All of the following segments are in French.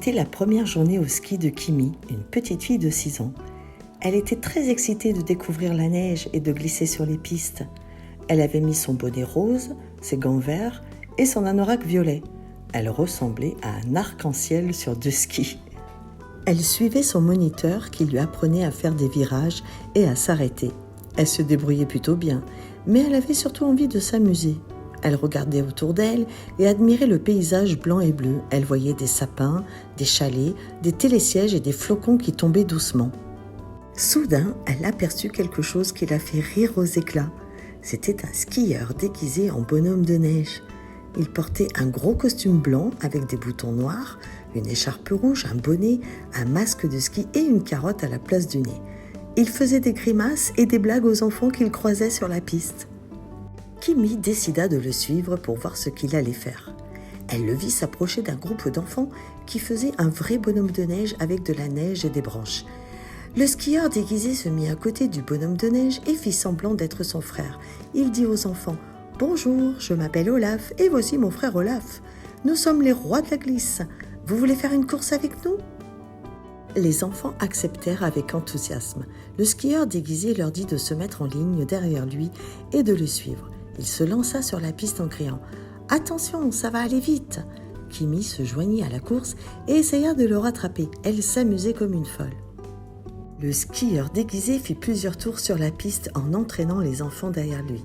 C'était la première journée au ski de Kimi, une petite fille de 6 ans. Elle était très excitée de découvrir la neige et de glisser sur les pistes. Elle avait mis son bonnet rose, ses gants verts et son anorak violet. Elle ressemblait à un arc-en-ciel sur 2 skis. Elle suivait son moniteur qui lui apprenait à faire des virages et à s'arrêter. Elle se débrouillait plutôt bien, mais elle avait surtout envie de s'amuser. Elle regardait autour d'elle et admirait le paysage blanc et bleu. Elle voyait des sapins, des chalets, des télésièges et des flocons qui tombaient doucement. Soudain, elle aperçut quelque chose qui la fit rire aux éclats. C'était un skieur déguisé en bonhomme de neige. Il portait un gros costume blanc avec des boutons noirs, une écharpe rouge, un bonnet, un masque de ski et une carotte à la place du nez. Il faisait des grimaces et des blagues aux enfants qu'il croisait sur la piste. Kimi décida de le suivre pour voir ce qu'il allait faire. Elle le vit s'approcher d'un groupe d'enfants qui faisait un vrai bonhomme de neige avec de la neige et des branches. Le skieur déguisé se mit à côté du bonhomme de neige et fit semblant d'être son frère. Il dit aux enfants « Bonjour, je m'appelle Olaf et voici mon frère Olaf. Nous sommes les rois de la glisse. Vous voulez faire une course avec nous ?» Les enfants acceptèrent avec enthousiasme. Le skieur déguisé leur dit de se mettre en ligne derrière lui et de le suivre. Il se lança sur la piste en criant « Attention, ça va aller vite !» Kimi se joignit à la course et essaya de le rattraper. Elle s'amusait comme une folle. Le skieur déguisé fit plusieurs tours sur la piste en entraînant les enfants derrière lui.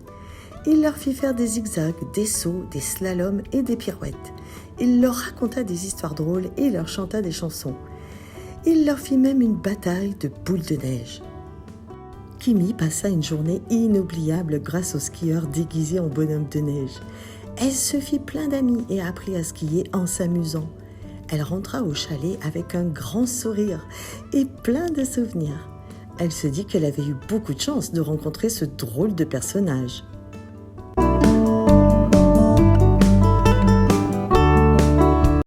Il leur fit faire des zigzags, des sauts, des slaloms et des pirouettes. Il leur raconta des histoires drôles et leur chanta des chansons. Il leur fit même une bataille de boules de neige. Kimi passa une journée inoubliable grâce au skieur déguisé en bonhomme de neige. Elle se fit plein d'amis et apprit à skier en s'amusant. Elle rentra au chalet avec un grand sourire et plein de souvenirs. Elle se dit qu'elle avait eu beaucoup de chance de rencontrer ce drôle de personnage.